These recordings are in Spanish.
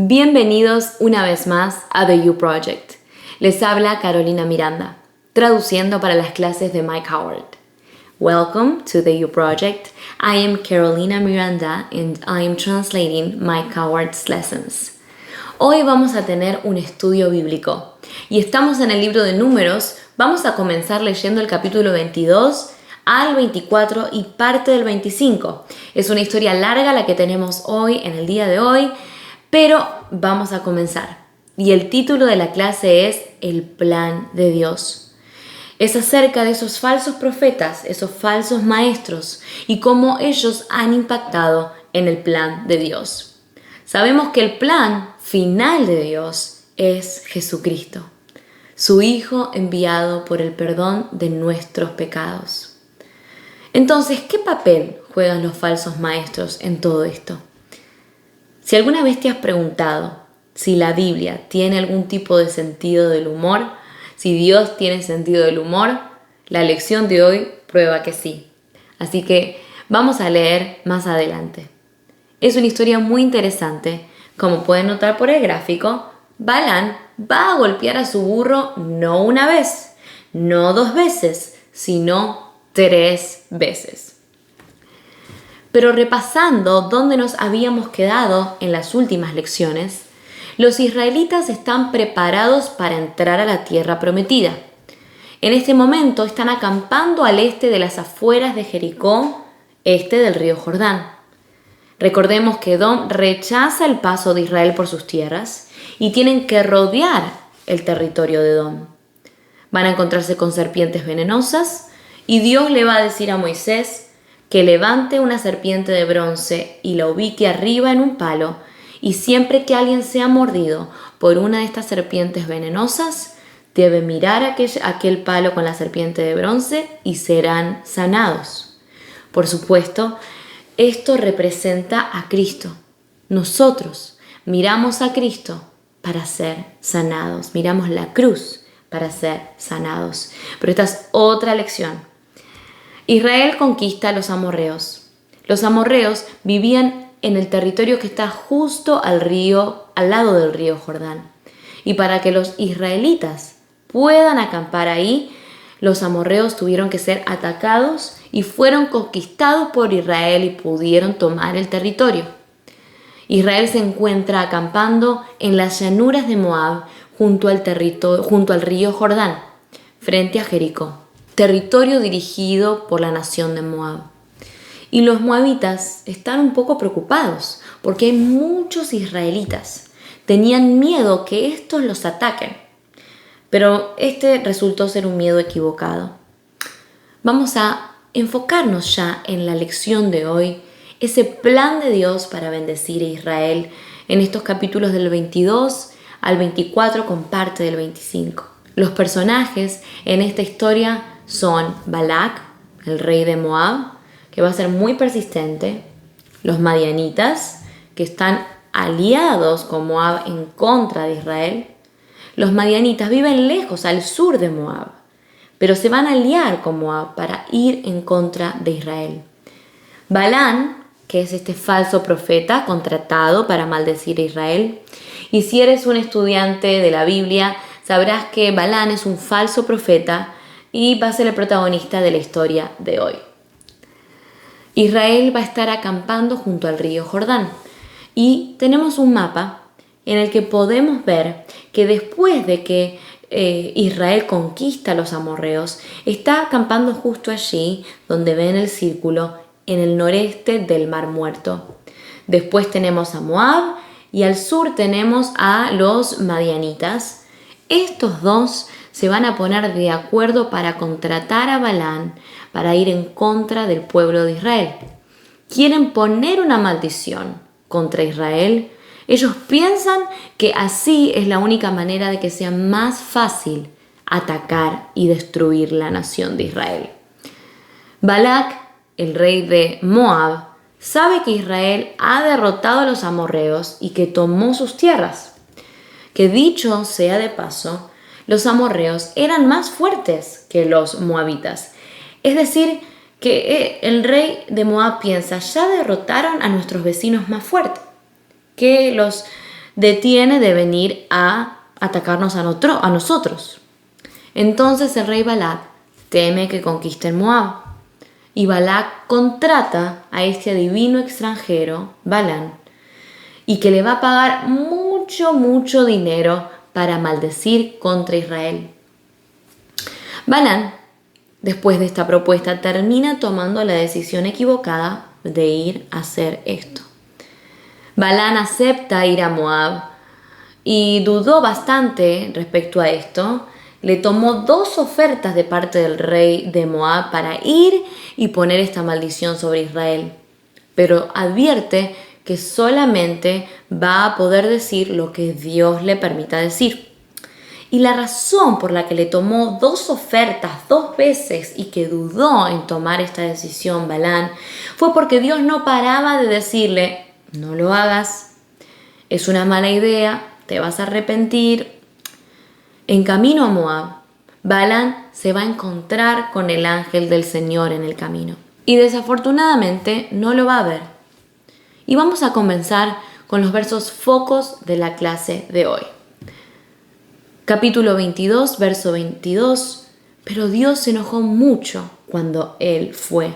Bienvenidos una vez más a The You Project. Les habla Carolina Miranda, traduciendo para las clases de Mike Howard. Welcome to The You Project. I am Carolina Miranda and I am translating Mike Howard's lessons. Hoy vamos a tener un estudio bíblico y estamos en el libro de Números. Vamos a comenzar leyendo el capítulo 22 al 24 y parte del 25. Es una historia larga la que tenemos hoy, en el día de hoy, pero vamos a comenzar. Y el título de la clase es El plan de Dios. Es acerca de esos falsos profetas, esos falsos maestros y cómo ellos han impactado en el plan de Dios. Sabemos que el plan final de Dios es Jesucristo, su Hijo enviado por el perdón de nuestros pecados. Entonces, ¿qué papel juegan los falsos maestros en todo esto? Si alguna vez te has preguntado si la Biblia tiene algún tipo de sentido del humor, si Dios tiene sentido del humor, la lección de hoy prueba que sí. Así que vamos a leer más adelante. Es una historia muy interesante. Como pueden notar por el gráfico, Balaam va a golpear a su burro no una vez, no 2 veces, sino 3 veces. Pero repasando dónde nos habíamos quedado en las últimas lecciones, los israelitas están preparados para entrar a la tierra prometida. En este momento están acampando al este de las afueras de Jericó, este del río Jordán. Recordemos que Edom rechaza el paso de Israel por sus tierras y tienen que rodear el territorio de Edom. Van a encontrarse con serpientes venenosas y Dios le va a decir a Moisés que levante una serpiente de bronce y la ubique arriba en un palo, y siempre que alguien sea mordido por una de estas serpientes venenosas, debe mirar aquel palo con la serpiente de bronce y serán sanados. Por supuesto, esto representa a Cristo. Nosotros miramos a Cristo para ser sanados, miramos la cruz para ser sanados. Pero esta es otra lección. Israel conquista a los amorreos. Los amorreos vivían en el territorio que está justo al lado del río Jordán. Y para que los israelitas puedan acampar ahí, los amorreos tuvieron que ser atacados y fueron conquistados por Israel y pudieron tomar el territorio. Israel se encuentra acampando en las llanuras de Moab junto al río Jordán, frente a Jericó, territorio dirigido por la nación de Moab. Y los moabitas están un poco preocupados porque hay muchos israelitas. Tenían miedo que estos los ataquen. Pero este resultó ser un miedo equivocado. Vamos a enfocarnos ya en la lección de hoy, ese plan de Dios para bendecir a Israel en estos capítulos del 22 al 24 con parte del 25. Los personajes en esta historia son Balac, el rey de Moab, que va a ser muy persistente, los madianitas, que están aliados con Moab en contra de Israel. Los madianitas viven lejos, al sur de Moab, pero se van a aliar con Moab para ir en contra de Israel. Balaam, que es este falso profeta contratado para maldecir a Israel. Y si eres un estudiante de la Biblia, sabrás que Balaam es un falso profeta y va a ser el protagonista de la historia de hoy. Israel va a estar acampando junto al río Jordán y tenemos un mapa en el que podemos ver que después de que Israel conquista a los amorreos, está acampando justo allí donde ven el círculo en el noreste del Mar Muerto. Después tenemos a Moab y al sur tenemos a los madianitas. Estos dos se van a poner de acuerdo para contratar a Balaam para ir en contra del pueblo de Israel. Quieren poner una maldición contra Israel. Ellos piensan que así es la única manera de que sea más fácil atacar y destruir la nación de Israel. Balac, el rey de Moab, sabe que Israel ha derrotado a los amorreos y que tomó sus tierras. Que dicho sea de paso, los amorreos eran más fuertes que los moabitas. Es decir, que el rey de Moab piensa, ya derrotaron a nuestros vecinos más fuertes. Que los detiene de venir a atacarnos a nosotros. Entonces el rey Balac teme que conquisten Moab. Y Balac contrata a este adivino extranjero, Balaam, y que le va a pagar mucho dinero para maldecir contra Israel. Balaam, después de esta propuesta, termina tomando la decisión equivocada de ir a hacer esto. Balaam acepta ir a Moab y dudó bastante respecto a esto. Le tomó 2 ofertas de parte del rey de Moab para ir y poner esta maldición sobre Israel. Pero advierte que solamente va a poder decir lo que Dios le permita decir. Y la razón por la que le tomó 2 ofertas 2 veces y que dudó en tomar esta decisión Balaam fue porque Dios no paraba de decirle: no lo hagas, es una mala idea, te vas a arrepentir. En camino a Moab, Balaam se va a encontrar con el ángel del Señor en el camino. Y desafortunadamente no lo va a ver. Y vamos a comenzar con los versos focos de la clase de hoy. Capítulo 22, verso 22. Pero Dios se enojó mucho cuando él fue.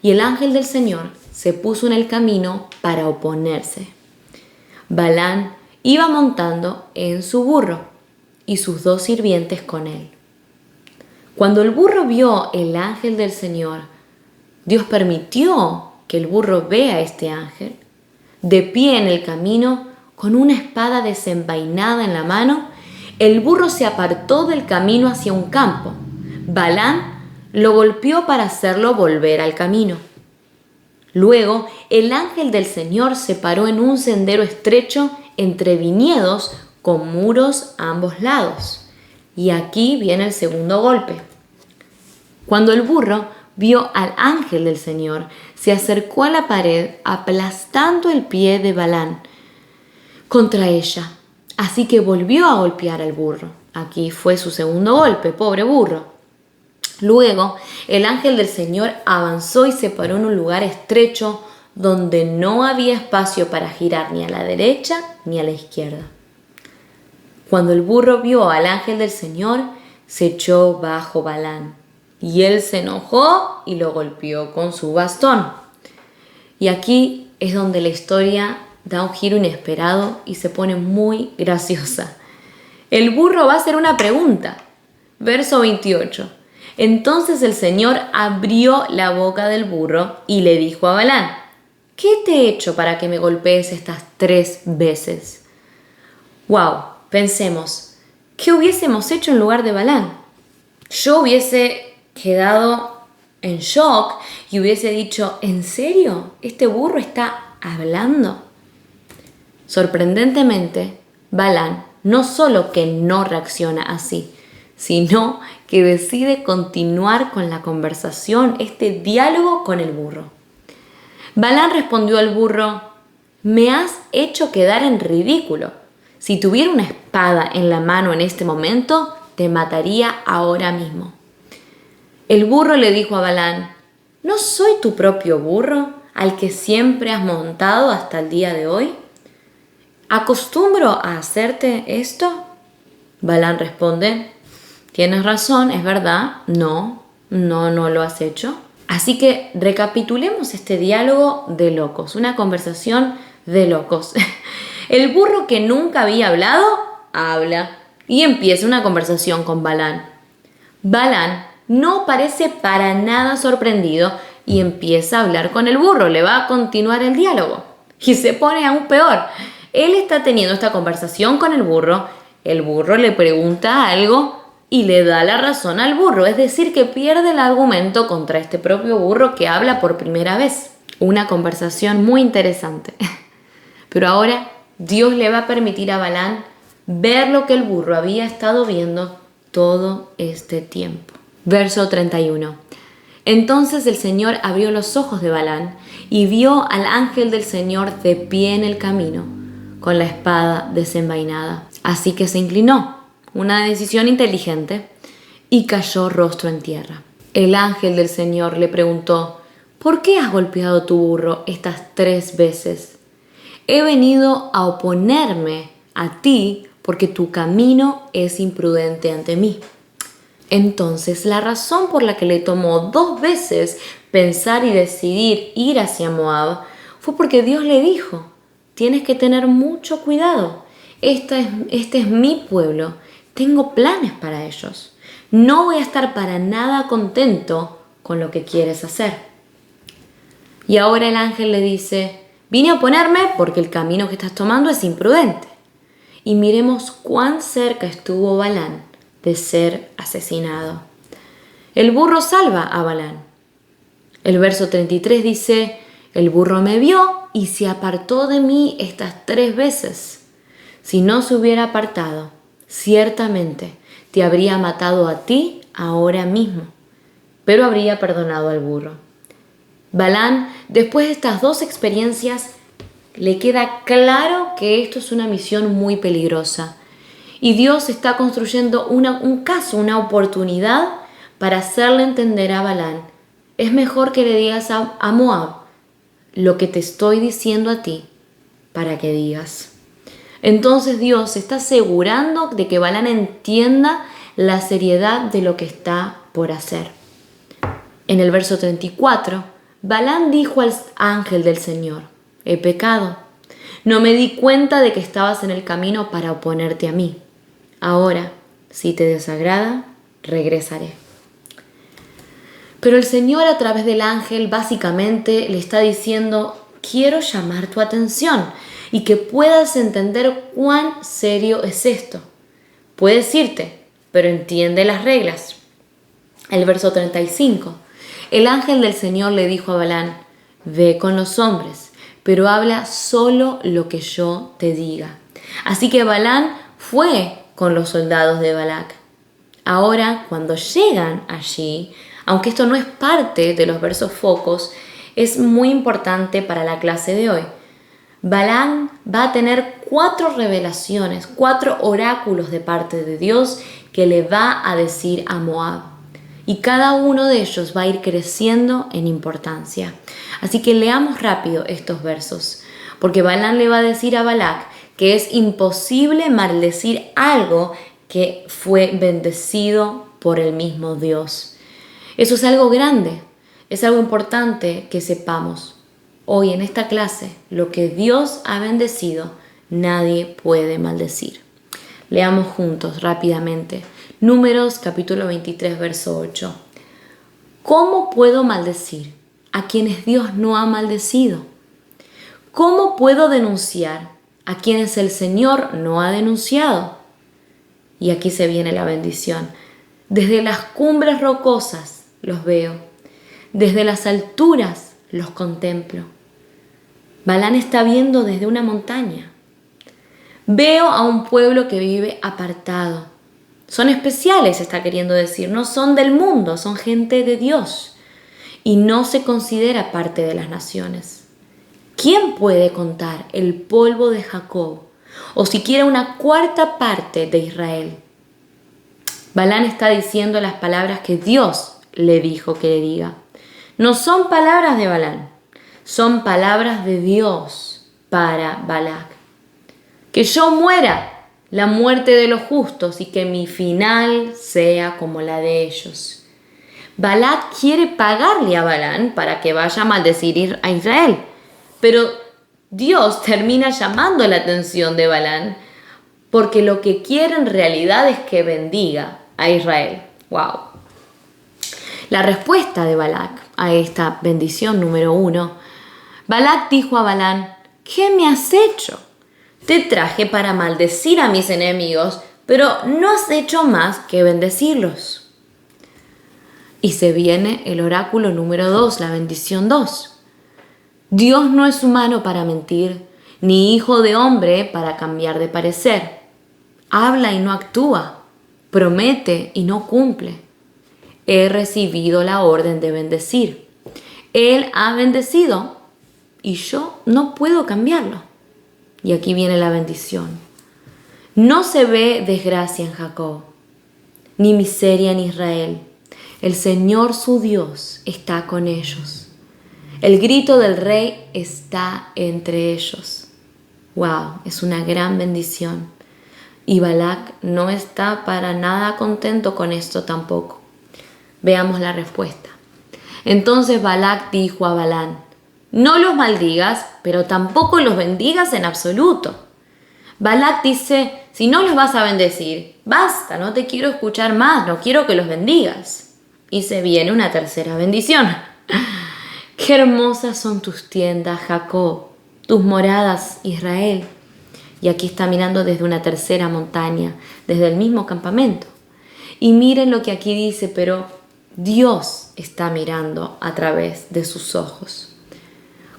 Y el ángel del Señor se puso en el camino para oponerse. Balaam iba montando en su burro y sus 2 sirvientes con él. Cuando el burro vio el ángel del Señor, Dios permitió que el burro vea a este ángel, de pie en el camino, con una espada desenvainada en la mano. El burro se apartó del camino hacia un campo. Balaam lo golpeó para hacerlo volver al camino. Luego, el ángel del Señor se paró en un sendero estrecho entre viñedos con muros a ambos lados. Y aquí viene el segundo golpe. Cuando el burro vio al ángel del Señor, se acercó a la pared aplastando el pie de Balaam contra ella. Así que volvió a golpear al burro. Aquí fue su segundo golpe, pobre burro. Luego, el ángel del Señor avanzó y se paró en un lugar estrecho donde no había espacio para girar ni a la derecha ni a la izquierda. Cuando el burro vio al ángel del Señor, se echó bajo Balaam, y él se enojó y lo golpeó con su bastón. Y aquí es donde la historia da un giro inesperado y se pone muy graciosa. El burro va a hacer una pregunta. Verso 28. Entonces el Señor abrió la boca del burro y le dijo a Balaam: ¿qué te he hecho para que me golpees estas 3 veces? ¡Wow! Pensemos, ¿qué hubiésemos hecho en lugar de Balaam? Yo hubiese quedado en shock y hubiese dicho: ¿en serio? ¿Este burro está hablando? Sorprendentemente, Balaam no solo que no reacciona así, sino que decide continuar con la conversación, este diálogo con el burro. Balaam respondió al burro: me has hecho quedar en ridículo. Si tuviera una espada en la mano en este momento, te mataría ahora mismo. El burro le dijo a Balaam: ¿no soy tu propio burro, al que siempre has montado hasta el día de hoy? ¿Acostumbro a hacerte esto? Balaam responde: tienes razón, es verdad, no lo has hecho. Así que recapitulemos este diálogo de locos, una conversación de locos. El burro que nunca había hablado, habla y empieza una conversación con Balaam. Balaam no parece para nada sorprendido y empieza a hablar con el burro, le va a continuar el diálogo. Y se pone aún peor. Él está teniendo esta conversación con el burro le pregunta algo y le da la razón al burro, es decir, que pierde el argumento contra este propio burro que habla por primera vez. Una conversación muy interesante. Pero ahora Dios le va a permitir a Balaam ver lo que el burro había estado viendo todo este tiempo. Verso 31. Entonces el Señor abrió los ojos de Balaam y vio al ángel del Señor de pie en el camino, con la espada desenvainada. Así que se inclinó, una decisión inteligente, y cayó rostro en tierra. El ángel del Señor le preguntó: ¿por qué has golpeado tu burro estas 3 veces? He venido a oponerme a ti porque tu camino es imprudente ante mí. Entonces, la razón por la que le tomó 2 veces pensar y decidir ir hacia Moab fue porque Dios le dijo: tienes que tener mucho cuidado. Este es mi pueblo. Tengo planes para ellos. No voy a estar para nada contento con lo que quieres hacer. Y ahora el ángel le dice: vine a oponerme porque el camino que estás tomando es imprudente. Y miremos cuán cerca estuvo Balán de ser asesinado. El burro salva a Balán. El verso 33 dice: el burro me vio y se apartó de mí estas 3 veces. Si no se hubiera apartado, ciertamente te habría matado a ti ahora mismo, pero habría perdonado al burro. Balán, después de estas 2 experiencias, le queda claro que esto es una misión muy peligrosa. Y Dios está construyendo un caso, una oportunidad para hacerle entender a Balán: es mejor que le digas a Moab lo que te estoy diciendo a ti para que digas. Entonces Dios está asegurando de que Balán entienda la seriedad de lo que está por hacer. En el verso 34, Balán dijo al ángel del Señor: he pecado. No me di cuenta de que estabas en el camino para oponerte a mí. Ahora, si te desagrada, regresaré. Pero el Señor, a través del ángel, básicamente le está diciendo: quiero llamar tu atención y que puedas entender cuán serio es esto. Puedes irte, pero entiende las reglas. El verso 35. El ángel del Señor le dijo a Balán: ve con los hombres, pero habla solo lo que yo te diga. Así que Balán fue con los soldados de Balac. Ahora, cuando llegan allí, aunque esto no es parte de los versos focos, es muy importante para la clase de hoy. Balán va a tener 4 revelaciones, 4 oráculos de parte de Dios que le va a decir a Moab. Y cada uno de ellos va a ir creciendo en importancia. Así que leamos rápido estos versos, porque Balán le va a decir a Balac que es imposible maldecir algo que fue bendecido por el mismo Dios. Eso es algo grande, es algo importante que sepamos. Hoy en esta clase, lo que Dios ha bendecido, nadie puede maldecir. Leamos juntos rápidamente. Números capítulo 23, verso 8. ¿Cómo puedo maldecir a quienes Dios no ha maldecido? ¿Cómo puedo denunciar a quienes el Señor no ha denunciado? Y aquí se viene la bendición. Desde las cumbres rocosas los veo, desde las alturas los contemplo. Balán está viendo desde una montaña. Veo a un pueblo que vive apartado. Son especiales, está queriendo decir, no son del mundo, son gente de Dios y no se considera parte de las naciones. ¿Quién puede contar el polvo de Jacob o siquiera una 1/4 parte de Israel? Balán está diciendo las palabras que Dios le dijo que le diga. No son palabras de Balán, son palabras de Dios para Balac. Que yo muera la muerte de los justos y que mi final sea como la de ellos. Balac quiere pagarle a Balán para que vaya a maldecir a Israel, pero Dios termina llamando la atención de Balán porque lo que quiere en realidad es que bendiga a Israel. ¡Wow! La respuesta de Balac a esta bendición número 1, Balac dijo a Balán: ¿qué me has hecho? Te traje para maldecir a mis enemigos, pero no has hecho más que bendecirlos. Y se viene el oráculo número 2, la bendición 2. Dios no es humano para mentir, ni hijo de hombre para cambiar de parecer. Habla y no actúa, promete y no cumple. He recibido la orden de bendecir. Él ha bendecido y yo no puedo cambiarlo. Y aquí viene la bendición. No se ve desgracia en Jacob, ni miseria en Israel. El Señor su Dios está con ellos. El grito del rey está entre ellos. Wow, es una gran bendición. Y Balac no está para nada contento con esto tampoco. Veamos la respuesta. Entonces Balac dijo a Balán: no los maldigas, pero tampoco los bendigas en absoluto. Balac dice: si no los vas a bendecir, basta, no te quiero escuchar más, no quiero que los bendigas. Y se viene una tercera bendición. Qué hermosas son tus tiendas, Jacob, tus moradas, Israel. Y aquí está mirando desde una tercera montaña, desde el mismo campamento. Y miren lo que aquí dice, pero Dios está mirando a través de sus ojos.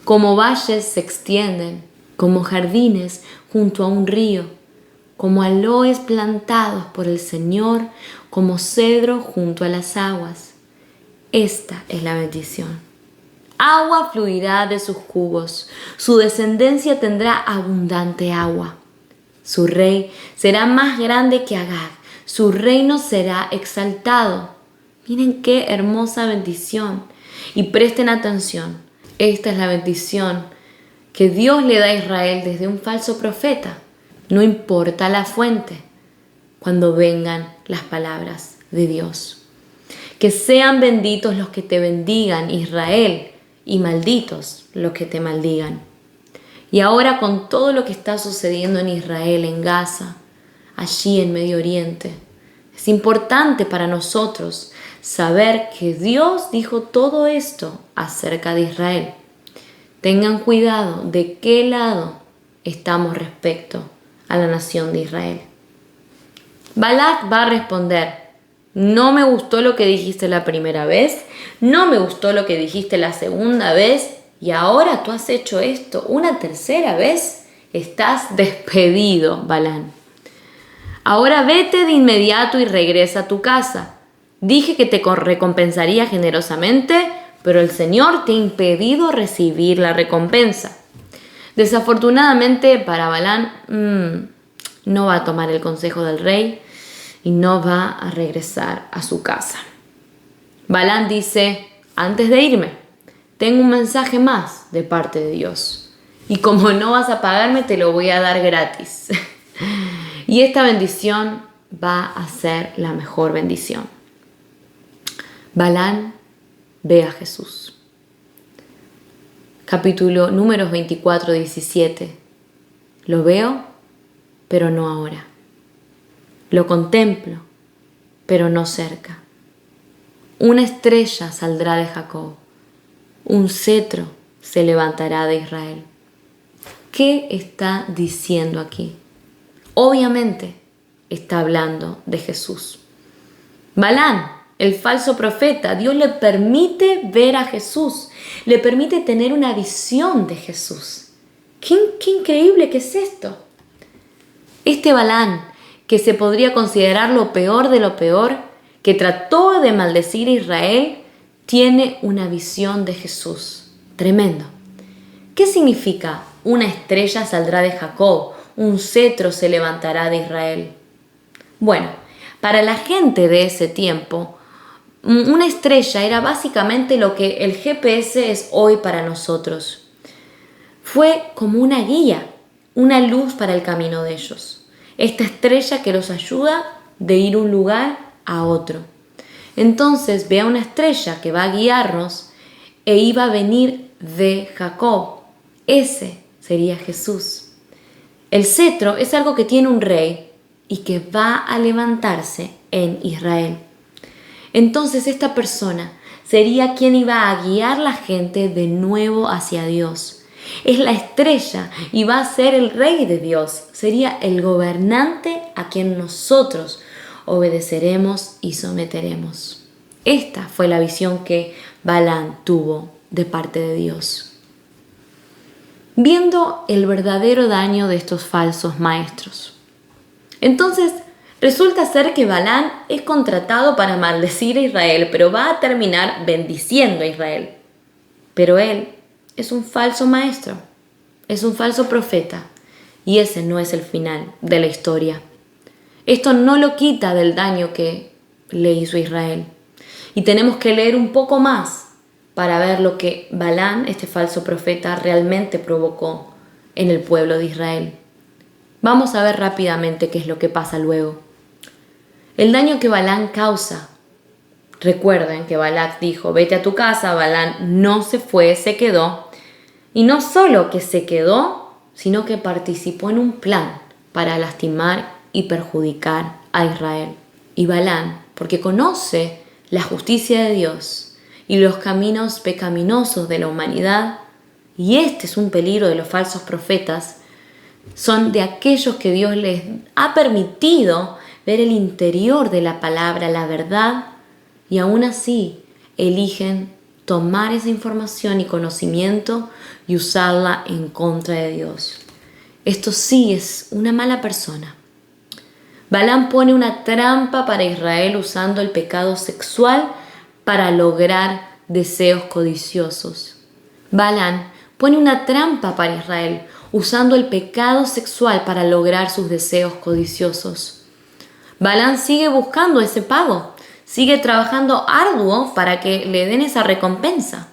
Como valles se extienden, como jardines junto a un río, como aloes plantados por el Señor, como cedro junto a las aguas. Esta es la bendición. Agua fluirá de sus cubos, su descendencia tendrá abundante agua. Su rey será más grande que Agag, su reino será exaltado. Miren qué hermosa bendición. Y presten atención, esta es la bendición que Dios le da a Israel desde un falso profeta. No importa la fuente, cuando vengan las palabras de Dios. Que sean benditos los que te bendigan, Israel, y malditos los que te maldigan. Y ahora con todo lo que está sucediendo en Israel, en Gaza, allí en Medio Oriente, es importante para nosotros saber que Dios dijo todo esto acerca de Israel. Tengan cuidado de qué lado estamos respecto a la nación de Israel. Balac va a responder: no me gustó lo que dijiste la primera vez, no me gustó lo que dijiste la segunda vez, y ahora tú has hecho esto una tercera vez. Estás despedido, Balán. Ahora vete de inmediato y regresa a tu casa. Dije que te recompensaría generosamente, pero el Señor te ha impedido recibir la recompensa. Desafortunadamente para Balán, no va a tomar el consejo del rey y no va a regresar a su casa. Balán dice: antes de irme, tengo un mensaje más de parte de Dios. Y como no vas a pagarme, te lo voy a dar gratis. Y esta bendición va a ser la mejor bendición. Balán ve a Jesús. Capítulo números 24, 17. Lo veo, pero no ahora. Lo contemplo, pero no cerca. Una estrella saldrá de Jacob. Un cetro se levantará de Israel. ¿Qué está diciendo aquí? Obviamente está hablando de Jesús. Balán, el falso profeta, Dios le permite ver a Jesús, le permite tener una visión de Jesús. ¡Qué increíble que es esto! Este Balán, que se podría considerar lo peor de lo peor, que trató de maldecir a Israel, tiene una visión de Jesús. Tremendo. ¿Qué significa una estrella saldrá de Jacob, un cetro se levantará de Israel? Bueno, para la gente de ese tiempo, una estrella era básicamente lo que el GPS es hoy para nosotros. Fue como una guía, una luz para el camino de ellos. Esta estrella que los ayuda de ir de un lugar a otro. Entonces ve a una estrella que va a guiarnos e iba a venir de Jacob. Ese sería Jesús. El cetro es algo que tiene un rey y que va a levantarse en Israel. Entonces esta persona sería quien iba a guiar a la gente de nuevo hacia Dios. Es la estrella y va a ser el rey de Dios. Sería el gobernante a quien nosotros obedeceremos y someteremos. Esta fue la visión que Balán tuvo de parte de Dios. Viendo el verdadero daño de estos falsos maestros. Entonces, resulta ser que Balán es contratado para maldecir a Israel, pero va a terminar bendiciendo a Israel. Pero él es un falso maestro, es un falso profeta, y ese no es el final de la historia. Esto no lo quita del daño que le hizo a Israel. Y tenemos que leer un poco más para ver lo que Balán, este falso profeta, realmente provocó en el pueblo de Israel. Vamos a ver rápidamente qué es lo que pasa luego. El daño que Balaam causa. Recuerden que Balac dijo, vete a tu casa. Balaam no se fue, se quedó. Y no solo que se quedó, sino que participó en un plan para lastimar y perjudicar a Israel. Y Balaam, porque conoce la justicia de Dios y los caminos pecaminosos de la humanidad, y este es un peligro de los falsos profetas, son de aquellos que Dios les ha permitido ver el interior de la palabra, la verdad, y aún así eligen tomar esa información y conocimiento y usarla en contra de Dios. Esto sí es una mala persona. Balaam pone una trampa para Israel usando el pecado sexual para lograr deseos codiciosos. Balaam pone una trampa para Israel usando el pecado sexual para lograr sus deseos codiciosos. Balaam sigue buscando ese pago, sigue trabajando arduo para que le den esa recompensa.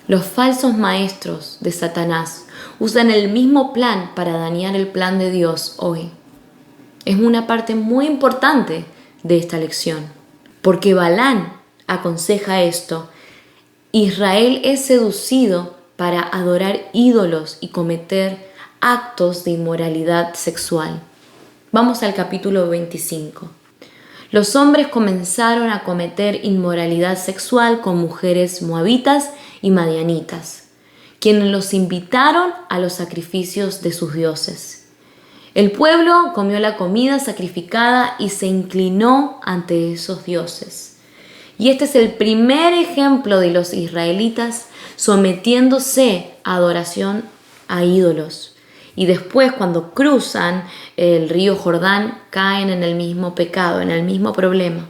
Los falsos maestros de Satanás usan el mismo plan para dañar el plan de Dios hoy. Es una parte muy importante de esta lección, porque Balaam aconseja esto. Israel es seducido para adorar ídolos y cometer actos de inmoralidad sexual. Vamos al capítulo 25. Los hombres comenzaron a cometer inmoralidad sexual con mujeres moabitas y madianitas, quienes los invitaron a los sacrificios de sus dioses. El pueblo comió la comida sacrificada y se inclinó ante esos dioses. Y este es el primer ejemplo de los israelitas sometiéndose a adoración a ídolos. Y después, cuando cruzan el río Jordán, caen en el mismo pecado, en el mismo problema.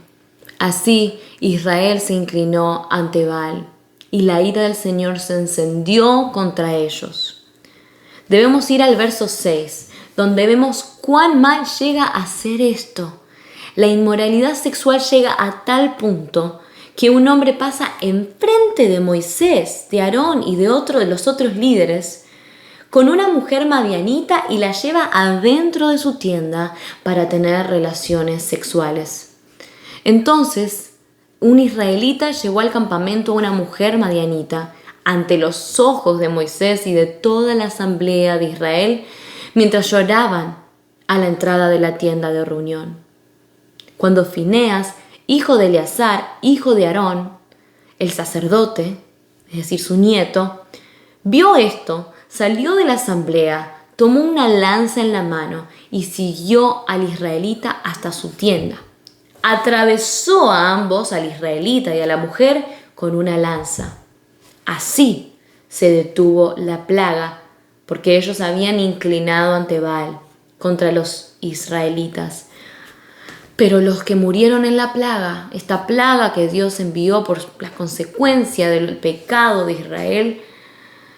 Así, Israel se inclinó ante Baal y la ira del Señor se encendió contra ellos. Debemos ir al verso 6, donde vemos cuán mal llega a ser esto. La inmoralidad sexual llega a tal punto que un hombre pasa enfrente de Moisés, de Aarón y de los otros líderes con una mujer madianita y la lleva adentro de su tienda para tener relaciones sexuales. Entonces, un israelita llevó al campamento a una mujer madianita ante los ojos de Moisés y de toda la asamblea de Israel mientras lloraban a la entrada de la tienda de reunión. Cuando Fineas, hijo de Eleazar, hijo de Aarón, el sacerdote, es decir, su nieto, vio esto, salió de la asamblea, tomó una lanza en la mano y siguió al israelita hasta su tienda. Atravesó a ambos, al israelita y a la mujer, con una lanza. Así se detuvo la plaga, porque ellos habían inclinado ante Baal contra los israelitas. Pero los que murieron en la plaga, esta plaga que Dios envió por la consecuencia del pecado de Israel,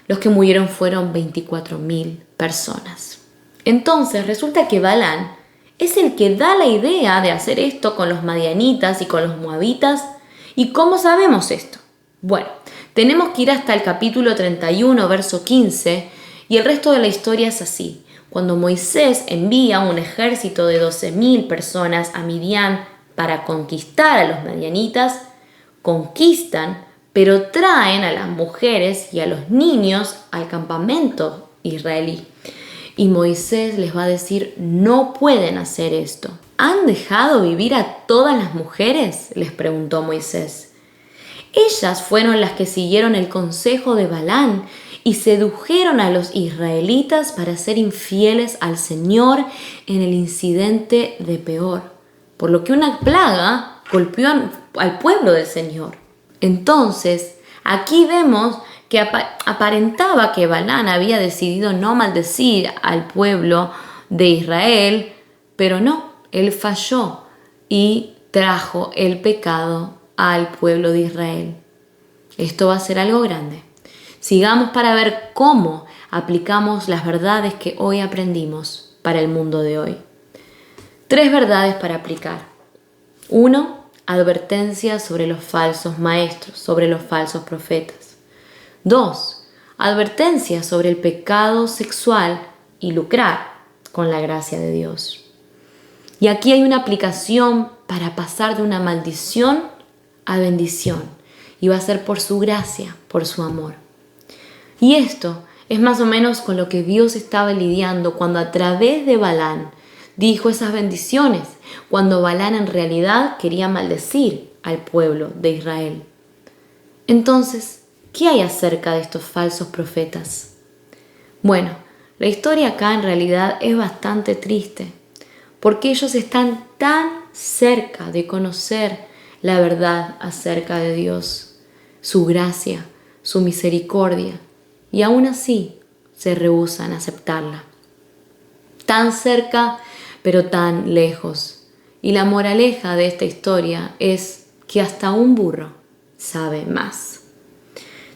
los que murieron fueron 24,000 personas. Entonces resulta que Balaam es el que da la idea de hacer esto con los madianitas y con los moabitas. ¿Y cómo sabemos esto? Bueno, tenemos que ir hasta el capítulo 31, verso 15, y el resto de la historia es así. Cuando Moisés envía un ejército de 12,000 personas a Midian para conquistar a los madianitas, conquistan, pero traen a las mujeres y a los niños al campamento israelí. Y Moisés les va a decir, no pueden hacer esto. ¿Han dejado vivir a todas las mujeres?, les preguntó Moisés. Ellas fueron las que siguieron el consejo de Balaam y sedujeron a los israelitas para ser infieles al Señor en el incidente de Peor, por lo que una plaga golpeó al pueblo del Señor. Entonces, aquí vemos que aparentaba que Balaam había decidido no maldecir al pueblo de Israel, pero no, él falló y trajo el pecado al pueblo de Israel. Esto va a ser algo grande. Sigamos para ver cómo aplicamos las verdades que hoy aprendimos para el mundo de hoy. 3 verdades para aplicar. 1. Advertencia sobre los falsos maestros, sobre los falsos profetas. 2. Advertencia sobre el pecado sexual y lucrar con la gracia de Dios. Y aquí hay una aplicación para pasar de una maldición a bendición. Y va a ser por su gracia, por su amor. Y esto es más o menos con lo que Dios estaba lidiando cuando a través de Balán dijo esas bendiciones, cuando Balán en realidad quería maldecir al pueblo de Israel. Entonces, ¿qué hay acerca de estos falsos profetas? Bueno, la historia acá en realidad es bastante triste, porque ellos están tan cerca de conocer la verdad acerca de Dios, su gracia, su misericordia, y aún así se rehúsan a aceptarla. Tan cerca, pero tan lejos. Y la moraleja de esta historia es que hasta un burro sabe más.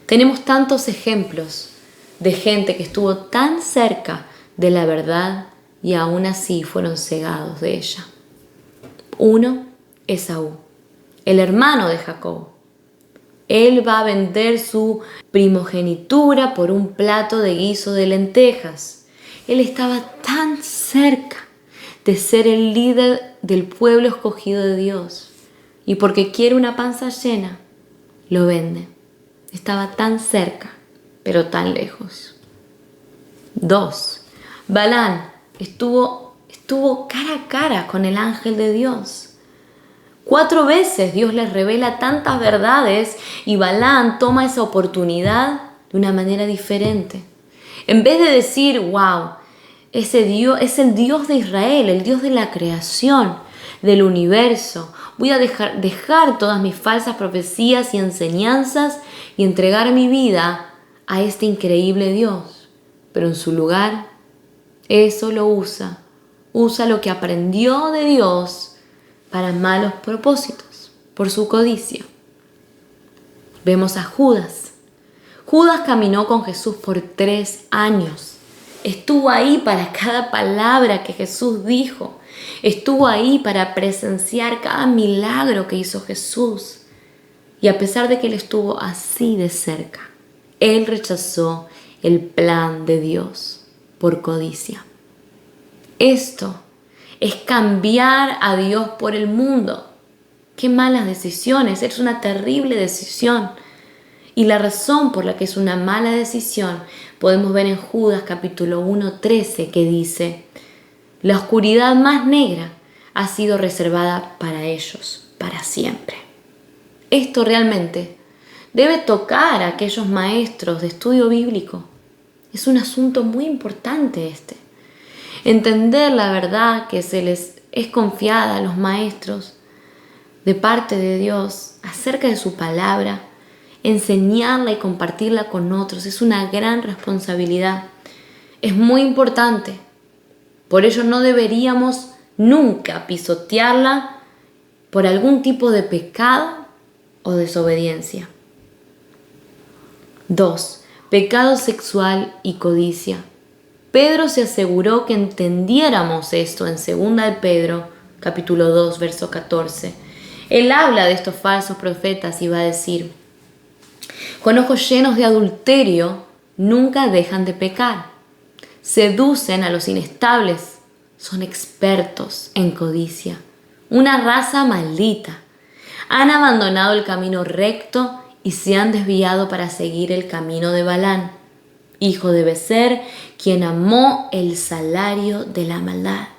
Tenemos tantos ejemplos de gente que estuvo tan cerca de la verdad y aún así fueron cegados de ella. Uno, Esaú, el hermano de Jacob. Él va a vender su primogenitura por un plato de guiso de lentejas. Él estaba tan cerca de ser el líder del pueblo escogido de Dios. Y porque quiere una panza llena, lo vende. Estaba tan cerca, pero tan lejos. 2. Balán estuvo cara a cara con el ángel de Dios. 4 veces Dios les revela tantas verdades y Balán toma esa oportunidad de una manera diferente. En vez de decir, wow, ese Dios es el Dios de Israel, el Dios de la creación, del universo. Voy a dejar todas mis falsas profecías y enseñanzas y entregar mi vida a este increíble Dios. Pero en su lugar, eso lo usa lo que aprendió de Dios para malos propósitos, por su codicia. Vemos a Judas. Judas caminó con Jesús por 3 años. Estuvo ahí para cada palabra que Jesús dijo. Estuvo ahí para presenciar cada milagro que hizo Jesús. Y a pesar de que él estuvo así de cerca, él rechazó el plan de Dios por codicia. Esto es cambiar a Dios por el mundo. Qué malas decisiones, es una terrible decisión. Y la razón por la que es una mala decisión podemos ver en Judas capítulo 1:13 que dice: la oscuridad más negra ha sido reservada para ellos, para siempre. Esto realmente debe tocar a aquellos maestros de estudio bíblico. Es un asunto muy importante este. Entender la verdad que se les es confiada a los maestros de parte de Dios acerca de su palabra, enseñarla y compartirla con otros es una gran responsabilidad. Es muy importante. Por ello no deberíamos nunca pisotearla por algún tipo de pecado o desobediencia. 2. Pecado sexual y codicia. Pedro se aseguró que entendiéramos esto en 2 de Pedro, capítulo 2, verso 14. Él habla de estos falsos profetas y va a decir: con ojos llenos de adulterio, nunca dejan de pecar. Seducen a los inestables, son expertos en codicia. Una raza maldita. Han abandonado el camino recto y se han desviado para seguir el camino de Balán, hijo de Becer, quien amó el salario de la maldad.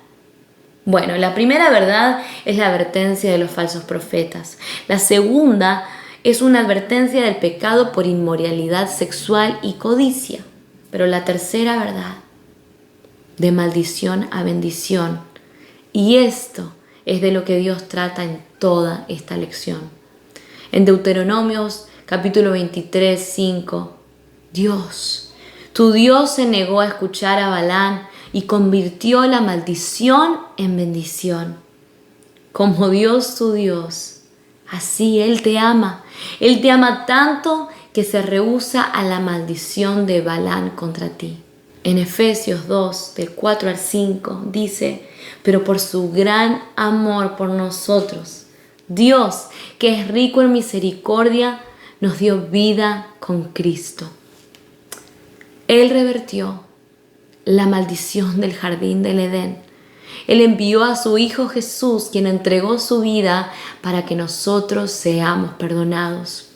Bueno, la primera verdad es la advertencia de los falsos profetas. La segunda es una advertencia del pecado por inmoralidad sexual y codicia. Pero la tercera verdad, de maldición a bendición. Y esto es de lo que Dios trata en toda esta lección. En Deuteronomios capítulo 23, 5, Dios, tu Dios se negó a escuchar a Balán y convirtió la maldición en bendición. Como Dios tu Dios, así Él te ama. Él te ama tanto que se rehúsa a la maldición de Balán contra ti. En Efesios 2, del 4 al 5, dice: pero por su gran amor por nosotros, Dios, que es rico en misericordia, nos dio vida con Cristo. Él revertió la maldición del jardín del Edén. Él envió a su Hijo Jesús, quien entregó su vida para que nosotros seamos perdonados.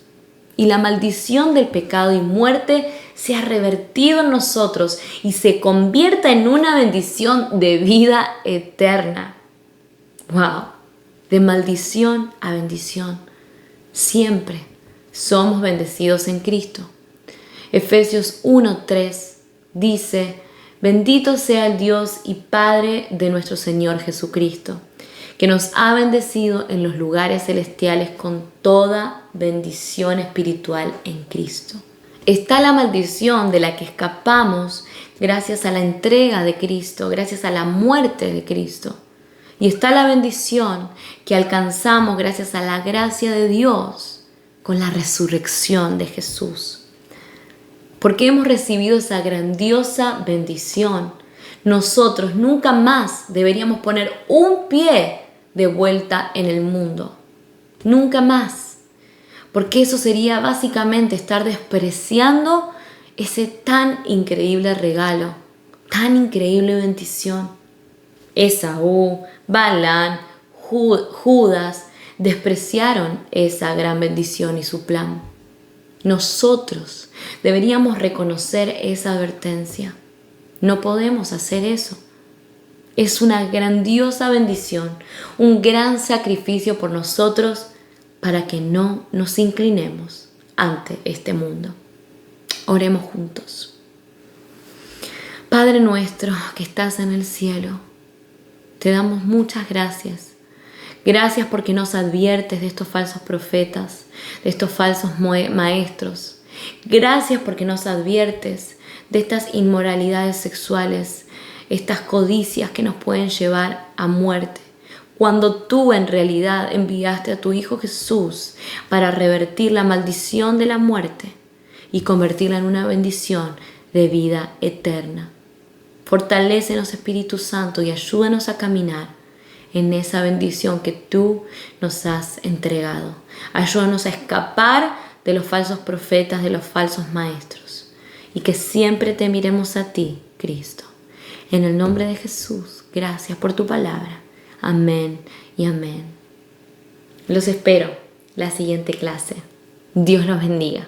Y la maldición del pecado y muerte sea revertido en nosotros y se convierta en una bendición de vida eterna. ¡Wow! De maldición a bendición. Siempre somos bendecidos en Cristo. Efesios 1:3 dice: bendito sea el Dios y Padre de nuestro Señor Jesucristo, que nos ha bendecido en los lugares celestiales con toda bendición espiritual en Cristo. Está la maldición de la que escapamos gracias a la entrega de Cristo, gracias a la muerte de Cristo. Y está la bendición que alcanzamos gracias a la gracia de Dios con la resurrección de Jesús. Porque hemos recibido esa grandiosa bendición, nosotros nunca más deberíamos poner un pie de vuelta en el mundo. Nunca más. Porque eso sería básicamente estar despreciando ese tan increíble regalo, tan increíble bendición. Esaú, Balán, Judas despreciaron esa gran bendición y su plan. Nosotros deberíamos reconocer esa advertencia. No podemos hacer eso. Es una grandiosa bendición, un gran sacrificio por nosotros para que no nos inclinemos ante este mundo. Oremos juntos. Padre nuestro que estás en el cielo, te damos muchas gracias. Gracias porque nos adviertes de estos falsos profetas, de estos falsos maestros. Gracias porque nos adviertes de estas inmoralidades sexuales, estas codicias que nos pueden llevar a muerte, cuando tú en realidad enviaste a tu Hijo Jesús para revertir la maldición de la muerte y convertirla en una bendición de vida eterna. Fortalécenos, Espíritu Santo, y ayúdanos a caminar en esa bendición que tú nos has entregado. Ayúdanos a escapar de los falsos profetas, de los falsos maestros, y que siempre te miremos a ti, Cristo. En el nombre de Jesús, gracias por tu palabra. Amén y amén. Los espero la siguiente clase. Dios los bendiga.